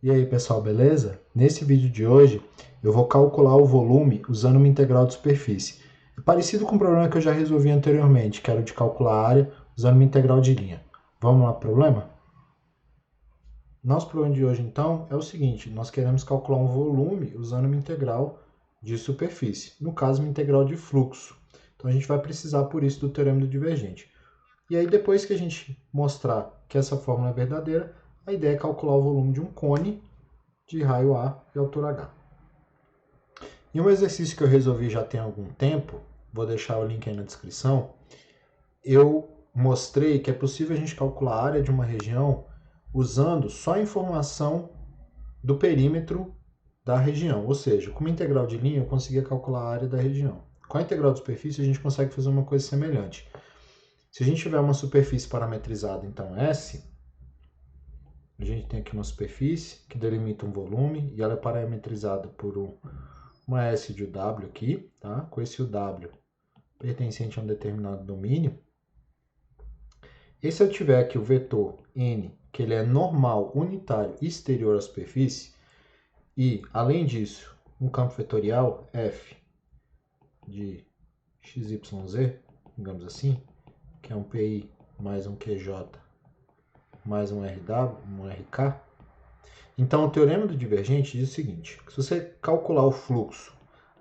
E aí pessoal, beleza? Nesse vídeo de hoje eu vou calcular o volume usando uma integral de superfície. É parecido com o problema que eu já resolvi anteriormente, que era o de calcular a área usando uma integral de linha. Vamos lá pro problema? Nosso problema de hoje então é o seguinte, nós queremos calcular um volume usando uma integral de superfície, no caso uma integral de fluxo. Então a gente vai precisar por isso do teorema do divergente. E aí depois que a gente mostrar que essa fórmula é verdadeira, a ideia é calcular o volume de um cone de raio A e altura H. E um exercício que eu resolvi já tem algum tempo, vou deixar o link aí na descrição, eu mostrei que é possível a gente calcular a área de uma região usando só a informação do perímetro da região, ou seja, com uma integral de linha eu conseguia calcular a área da região. Com a integral de superfície a gente consegue fazer uma coisa semelhante. Se a gente tiver uma superfície parametrizada, então S, a gente tem aqui uma superfície que delimita um volume e ela é parametrizada por uma S de UW aqui, tá? Com esse UW pertencente a um determinado domínio. E se eu tiver aqui o vetor N, que ele é normal, unitário e exterior à superfície, e, além disso, um campo vetorial, F, de XYZ, digamos assim, que é um PI mais um QJ mais um RW, um RK. Então, o teorema do divergente diz o seguinte, que se você calcular o fluxo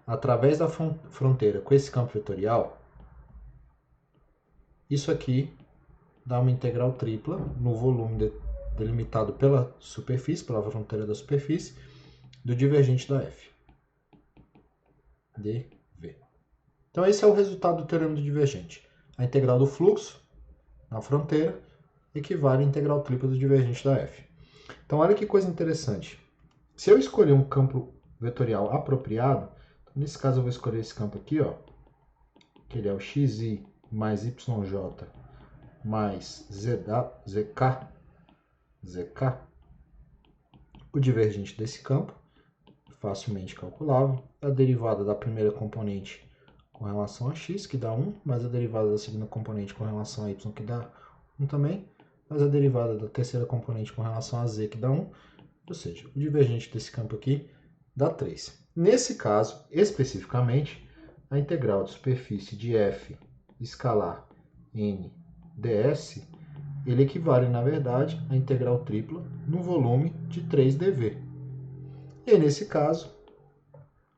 através da fronteira com esse campo vetorial, isso aqui dá uma integral tripla no volume delimitado pela superfície, pela fronteira da superfície, do divergente da F. dV. Então esse é o resultado do teorema do divergente. A integral do fluxo na fronteira equivale à integral tripla do divergente da F. Então olha que coisa interessante. Se eu escolher um campo vetorial apropriado, então, nesse caso eu vou escolher esse campo aqui, ó, que ele é o xi mais yj mais zk, o divergente desse campo, facilmente calculável, a derivada da primeira componente com relação a x, que dá 1, mais a derivada da segunda componente com relação a y, que dá 1 também, mais a derivada da terceira componente com relação a z, que dá 1, ou seja, o divergente desse campo aqui dá 3. Nesse caso, especificamente, a integral de superfície de f escalar n ds, ele equivale, na verdade, à integral tripla no volume de 3dV. E nesse caso,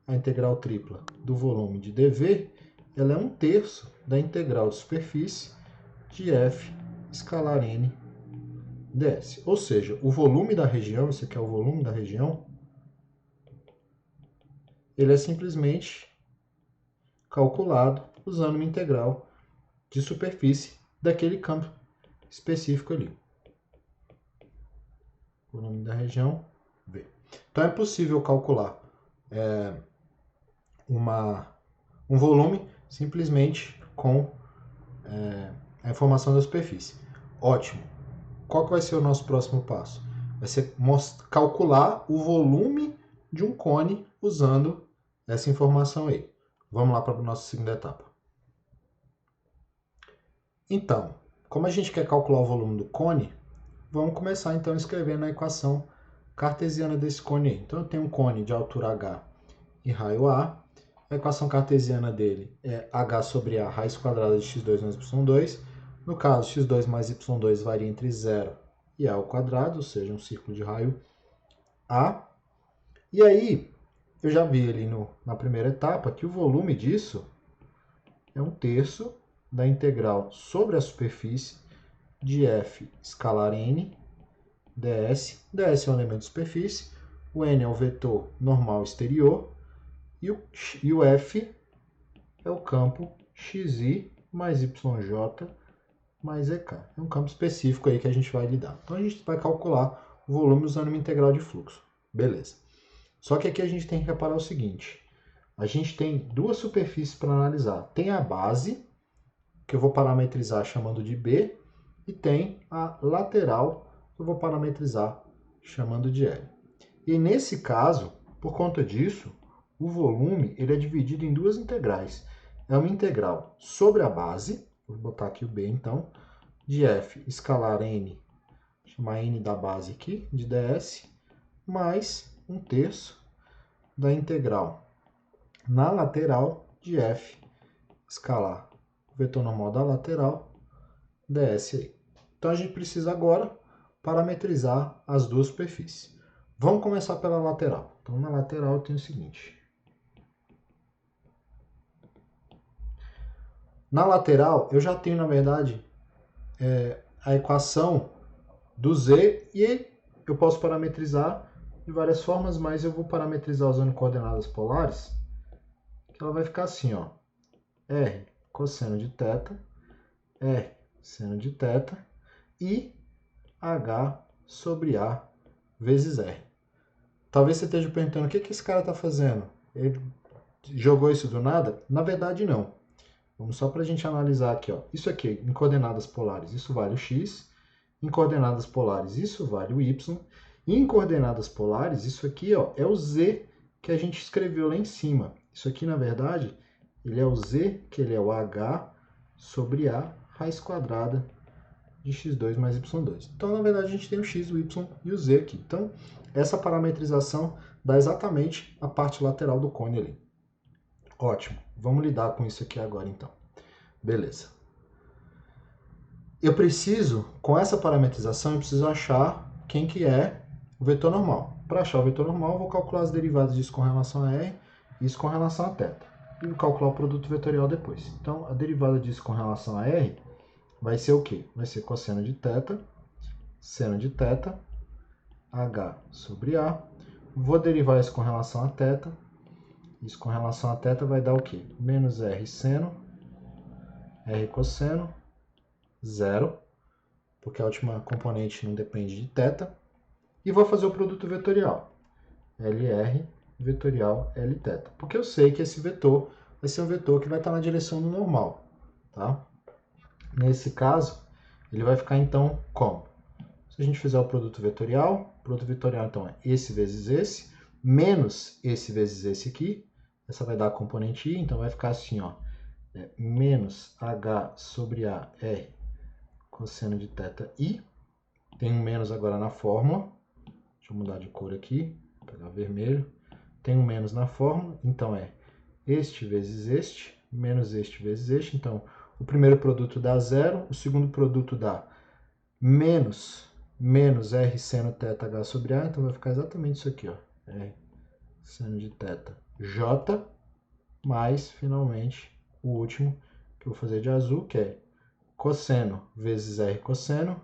a integral tripla do volume de dV, ela é 1/3 da integral de superfície de f escalar n ds. Ou seja, o volume da região, esse aqui é o volume da região, ele é simplesmente calculado usando uma integral de superfície daquele campo específico ali. Volume da região, V. Então é possível calcular um volume simplesmente com a informação da superfície. Ótimo. Qual que vai ser o nosso próximo passo? Vai ser calcular o volume de um cone usando essa informação aí. Vamos lá para a nossa segunda etapa. Então, como a gente quer calcular o volume do cone, vamos começar então escrevendo a equação cartesiana desse cone aí. Então eu tenho um cone de altura h e raio A. A equação cartesiana dele é h sobre a raiz quadrada de x2 mais y2. No caso, x2 mais y2 varia entre 0 e a ao quadrado, ou seja, um círculo de raio A. E aí, eu já vi ali na primeira etapa que o volume disso é 1/3 da integral sobre a superfície de f escalar n ds. ds é um elemento de superfície, o n é o vetor normal exterior e o f é o campo xi mais yj mais ek. É um campo específico aí que a gente vai lidar. Então a gente vai calcular o volume usando uma integral de fluxo. Beleza. Só que aqui a gente tem que reparar o seguinte. A gente tem duas superfícies para analisar. Tem a base, que eu vou parametrizar chamando de B, e tem a lateral, que eu vou parametrizar chamando de L. E nesse caso, por conta disso, o volume ele é dividido em duas integrais. É uma integral sobre a base, vou botar aqui o B então, de f escalar n, chamar n da base aqui, de ds, mais 1/3 da integral na lateral de f escalar o vetor normal da lateral ds aí. Então a gente precisa agora parametrizar as duas superfícies. Vamos começar pela lateral. Então na lateral eu tenho o seguinte. Na lateral eu já tenho, na verdade, a equação do z e eu posso parametrizar de várias formas, mas eu vou parametrizar usando coordenadas polares, que ela vai ficar assim, ó. R cosseno de θ, R seno de θ e H sobre A vezes R. Talvez você esteja perguntando, o que esse cara está fazendo? Ele jogou isso do nada? Na verdade, não. Vamos só para a gente analisar aqui, ó. Isso aqui, em coordenadas polares, isso vale o x. Em coordenadas polares, isso vale o y. E em coordenadas polares, isso aqui, ó, é o z que a gente escreveu lá em cima. Isso aqui, na verdade, ele é o z, que ele é o h sobre a raiz quadrada de x2 mais y2. Então, na verdade, a gente tem o x, o y e o z aqui. Então, essa parametrização dá exatamente a parte lateral do cone ali. Ótimo. Vamos lidar com isso aqui agora, então. Beleza. Eu preciso, com essa parametrização, eu preciso achar quem que é o vetor normal. Para achar o vetor normal, eu vou calcular as derivadas disso com relação a r e isso com relação a θ. E vou calcular o produto vetorial depois. Então, a derivada disso com relação a r vai ser o quê? Vai ser cosseno de θ, seno de θ, h sobre a. Vou derivar isso com relação a θ. Isso com relação a θ vai dar o quê? Menos r seno, r cosseno, 0, porque a última componente não depende de θ. E vou fazer o produto vetorial. LR vetorial Lθ. Porque eu sei que esse vetor vai ser um vetor que vai estar na direção do normal. Tá? Nesse caso, ele vai ficar então como? Se a gente fizer o produto vetorial então é esse vezes esse, menos esse vezes esse aqui. Essa vai dar a componente i, então vai ficar assim, ó. Menos h sobre a r cosseno de θi. Tem um menos agora na fórmula. Deixa eu mudar de cor aqui, vou pegar vermelho. Tem um menos na fórmula, então é este vezes este, menos este vezes este. Então, o primeiro produto dá 0, o segundo produto dá menos r seno θh sobre a, então vai ficar exatamente isso aqui, ó. R seno de θ j, mais, finalmente, o último, que eu vou fazer de azul, que é cosseno vezes r cosseno,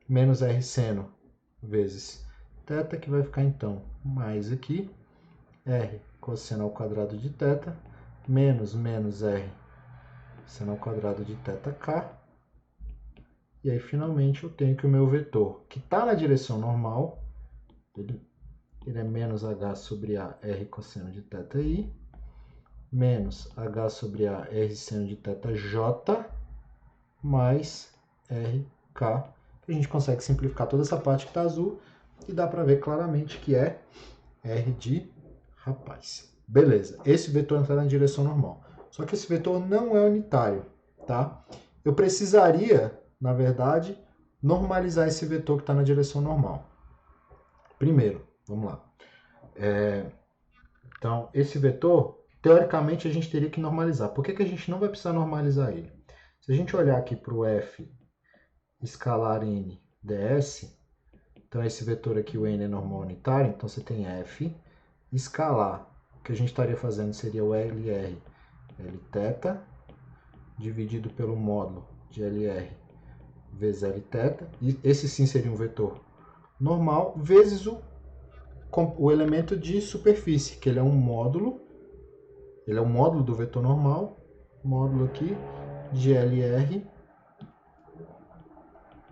menos r seno vezes θ, que vai ficar, então, mais aqui, r cosseno ao quadrado de θ, menos r seno ao quadrado de θk. E aí, finalmente, eu tenho que o meu vetor, que está na direção normal, ele é menos h sobre a r cosseno de θi, menos h sobre a r seno de θj, mais rk. A gente consegue simplificar toda essa parte que está azul e dá para ver claramente que é r de rapaz. Beleza, esse vetor está na direção normal. Só que esse vetor não é unitário, tá? Eu precisaria, na verdade, normalizar esse vetor que está na direção normal. Primeiro, vamos lá. Então, esse vetor, teoricamente, a gente teria que normalizar. Por que a gente não vai precisar normalizar ele? Se a gente olhar aqui para o f escalar n ds, então esse vetor aqui, o n é normal unitário, então você tem f escalar. O que a gente estaria fazendo seria o LR Lθ dividido pelo módulo de LR vezes Lθ, e esse sim seria um vetor normal, vezes o elemento de superfície, que ele é um módulo do vetor normal, módulo aqui de LR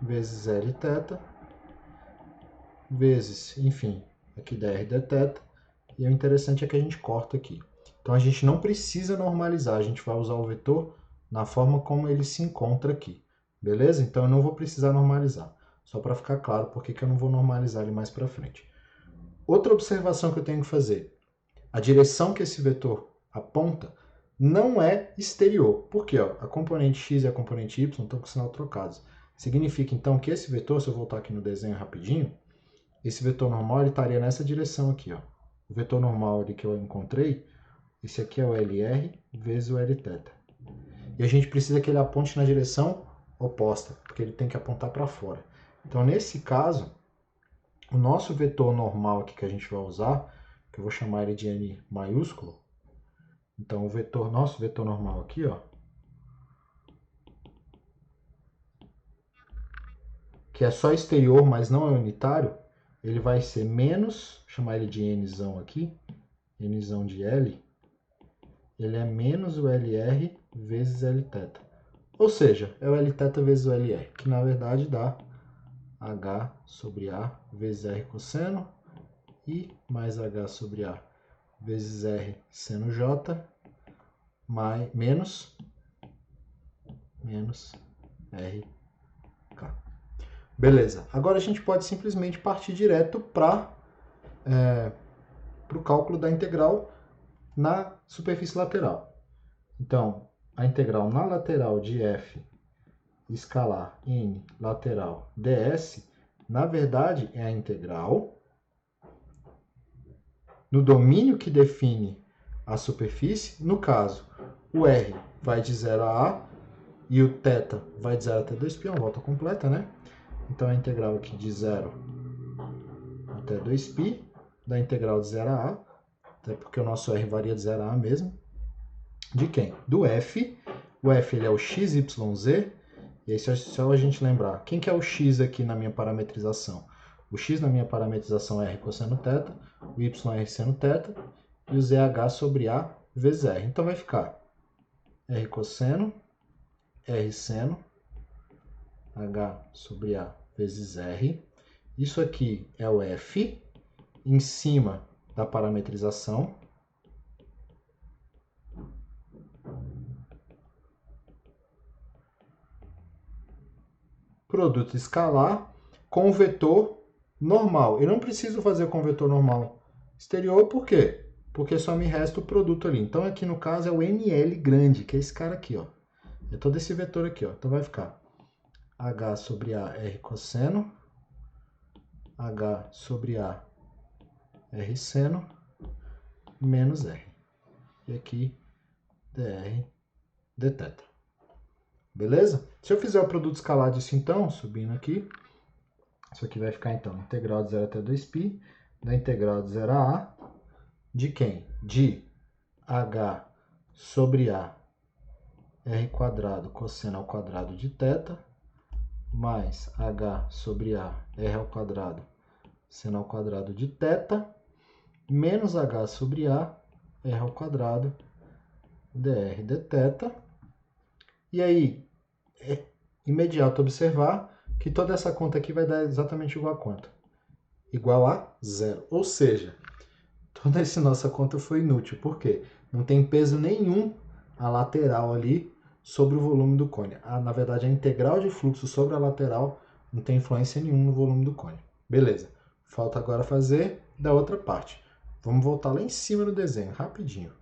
vezes Lθ, vezes, enfim, aqui dr dθ, e o interessante é que a gente corta aqui. Então a gente não precisa normalizar, a gente vai usar o vetor na forma como ele se encontra aqui. Beleza? Então eu não vou precisar normalizar. Só para ficar claro por que eu não vou normalizar ele mais para frente. Outra observação que eu tenho que fazer. A direção que esse vetor aponta não é exterior. Por quê? A componente x e a componente y estão com sinal trocados. Significa então que esse vetor, se eu voltar aqui no desenho rapidinho, esse vetor normal ele estaria nessa direção aqui, ó. O vetor normal ali que eu encontrei, esse aqui é o LR vezes o Lθ. E a gente precisa que ele aponte na direção oposta, porque ele tem que apontar para fora. Então, nesse caso, o nosso vetor normal aqui que a gente vai usar, que eu vou chamar ele de N maiúsculo, então o nosso vetor normal aqui, ó, que é só exterior, mas não é unitário, ele vai ser menos, vou chamar ele de Nzão aqui, Nzão de L, ele é menos o LR vezes Lθ. Ou seja, é o Lθ vezes o LR, que na verdade dá H sobre A vezes R cosseno e mais H sobre A vezes R seno J menos RK. Beleza. Agora a gente pode simplesmente partir direto para o cálculo da integral na superfície lateral. Então, a integral na lateral de f escalar n lateral ds, na verdade, é a integral no domínio que define a superfície. No caso, o r vai de 0 a a e o θ vai de 0 até 2π, uma volta completa, né? Então, a integral aqui de 0 até 2π, da integral de 0 a a, até porque o nosso r varia de 0 a a mesmo, de quem? Do f. O f ele é o xyz, e aí só a gente lembrar, quem que é o x aqui na minha parametrização? O x na minha parametrização é r cosseno θ, o y é r seno θ, e o zh sobre a vezes r. Então vai ficar r cosseno, r seno, h sobre a vezes r. Isso aqui é o f em cima da parametrização. Produto escalar com o vetor normal. Eu não preciso fazer com o vetor normal exterior, por quê? Porque só me resta o produto ali. Então aqui no caso é o NL grande, que é esse cara aqui, ó. É todo esse vetor aqui, ó. Então vai ficar H sobre A R cosseno, H sobre A R seno, menos R. E aqui dr dθ. Beleza? Se eu fizer o produto escalar disso então, subindo aqui, isso aqui vai ficar então integral de 0 até 2π, da integral de 0 a a, de quem? De H sobre A R quadrado cosseno ao quadrado de θ, mais H sobre A R ao quadrado seno ao quadrado de θ, menos H sobre A R ao quadrado dr dθ. E aí, é imediato observar que toda essa conta aqui vai dar exatamente igual a quanto? Igual a zero. Ou seja, toda essa nossa conta foi inútil. Por quê? Não tem peso nenhum a lateral ali sobre o volume do cone. Na verdade, a integral de fluxo sobre a lateral não tem influência nenhuma no volume do cone. Beleza. Falta agora fazer da outra parte. Vamos voltar lá em cima no desenho, rapidinho.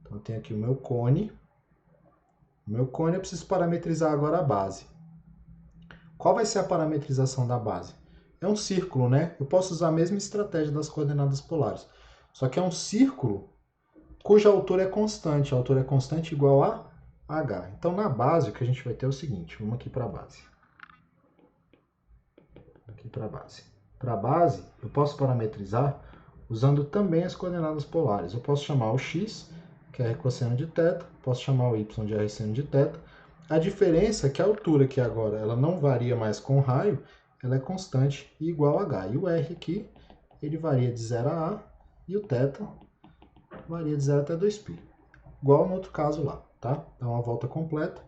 Então, eu tenho aqui o meu cone. O meu cone eu preciso parametrizar agora a base. Qual vai ser a parametrização da base? É um círculo, né? Eu posso usar a mesma estratégia das coordenadas polares. Só que é um círculo cuja altura é constante. A altura é constante igual a h. Então, na base, o que a gente vai ter é o seguinte. Vamos aqui para a base. Aqui para a base. Para a base, eu posso parametrizar usando também as coordenadas polares. Eu posso chamar o x, que é r cosseno de θ. Posso chamar o y de r seno de θ. A diferença é que a altura aqui agora ela não varia mais com o raio, ela é constante e igual a h. E o r aqui, ele varia de 0 a a e o θ varia de 0 até 2π. Igual no outro caso lá, tá? Dá uma volta completa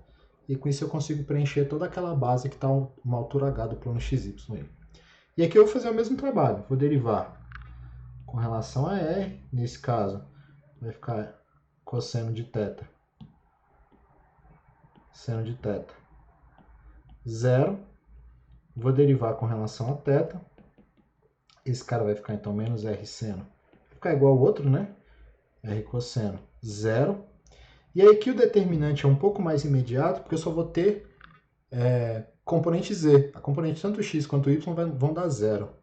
e com isso eu consigo preencher toda aquela base que está uma altura h do plano xy. E aqui eu vou fazer o mesmo trabalho. Vou derivar com relação a r. Nesse caso, vai ficar cosseno de θ. Seno de θ 0. Vou derivar com relação a θ. Esse cara vai ficar então menos r seno. Vai ficar igual ao outro, né? R cosseno 0. E aí aqui o determinante é um pouco mais imediato, porque eu só vou ter componente z. A componente tanto x quanto y vão dar 0.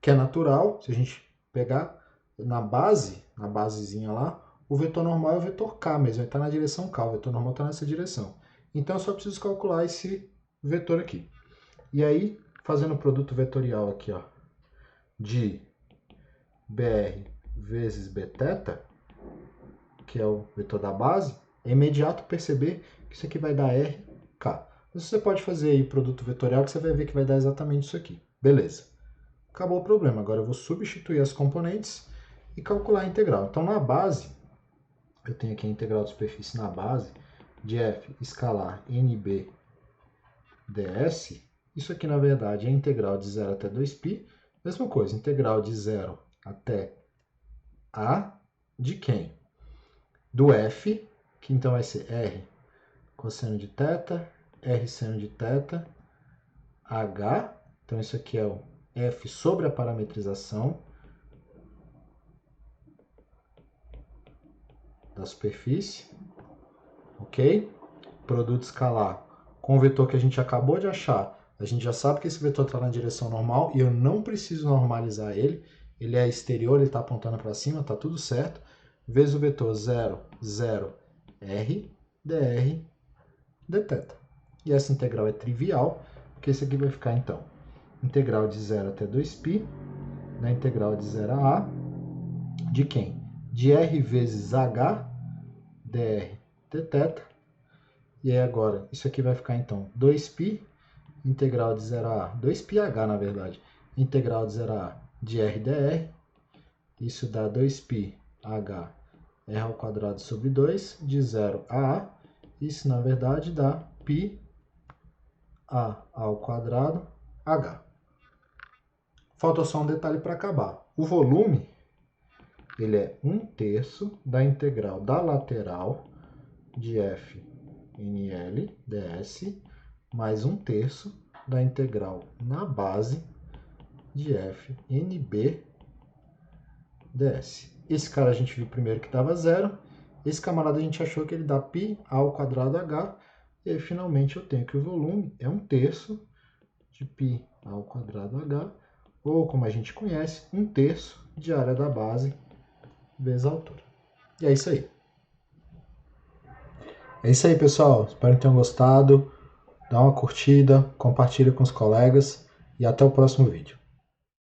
que é natural. Se a gente pegar na basezinha lá, o vetor normal é o vetor K mesmo, ele está na direção K, o vetor normal está nessa direção. Então eu só preciso calcular esse vetor aqui. E aí, fazendo o produto vetorial aqui, ó, de BR vezes Bθ, que é o vetor da base, é imediato perceber que isso aqui vai dar RK. Você pode fazer aí produto vetorial que você vai ver que vai dar exatamente isso aqui. Beleza. Acabou o problema. Agora eu vou substituir as componentes e calcular a integral. Então na base, eu tenho aqui a integral de superfície na base de f escalar nb ds. Isso aqui na verdade é a integral de 0 até 2π. Mesma coisa, integral de 0 até a de quem? Do f, que então vai ser r cosseno de θ, r seno de θ, h, então isso aqui é o f sobre a parametrização da superfície, ok? Produto escalar com o vetor que a gente acabou de achar, a gente já sabe que esse vetor está na direção normal e eu não preciso normalizar ele, ele é exterior, ele está apontando para cima, está tudo certo, vezes o vetor 0, 0, r, dr, dθ. E essa integral é trivial, porque esse aqui vai ficar, então, integral de 0 até 2π, na integral de 0 a a, de quem? De r vezes h, dr, dθ. E aí agora, isso aqui vai ficar, então, 2π, integral de 0 a a, 2πh, na verdade, integral de 0 a a de r dr, isso dá 2πh r ao quadrado sobre 2, de 0 a a, isso, na verdade, dá π a ao quadrado h. Falta só um detalhe para acabar. O volume, ele é 1/3 da integral da lateral de f nL ds, mais 1/3 da integral na base de f nB ds. Esse cara a gente viu primeiro que dava 0. Esse camarada a gente achou que ele dá π ao quadrado h. E aí, finalmente, eu tenho que o volume é 1/3 de π ao quadrado h, ou, como a gente conhece, 1/3 de área da base vezes a altura. E é isso aí. É isso aí, pessoal. Espero que tenham gostado. Dá uma curtida, compartilha com os colegas e até o próximo vídeo.